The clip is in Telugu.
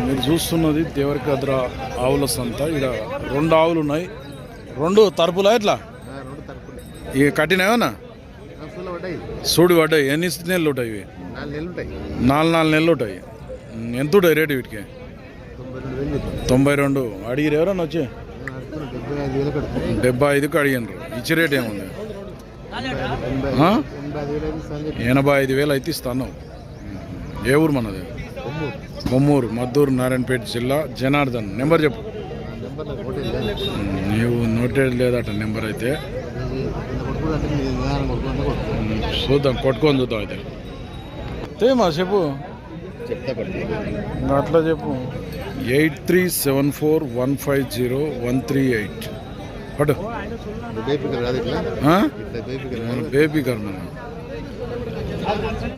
మీరు చూస్తున్నది దేవరకద్ర ఆవుల సంత. ఇక్కడ 2 ఆవులు ఉన్నాయి. 2 తరపులా ఎట్లా ఇక కట్టినాయేమన్నా సూడి పడ్డాయి. ఎన్ని నెలలు ఉంటాయి ఇవి? 4 నెలలు ఉంటాయి. ఎంత ఉంటాయి రేటు వీటికి? 92. అడిగిరు ఎవరన్నా వచ్చి 75కి అడిగినారు. ఇచ్చే రేట్ ఏముంది? 85,000 అయితే ఇస్తాను. ఏ ఊరు మనది? బొమ్మూరు, మద్దూరు, నారాయణపేట జిల్లా. జనార్దన్ నెంబర్ చెప్పు. నీవు నోటెడ్ లేదట నెంబర్ అయితే. చూద్దాం, కొట్టుకొని చూద్దాం అయితే. తేమా చెప్పు, అట్లా చెప్పు. 8374150138 పట్టు. బేబీ కర్మ.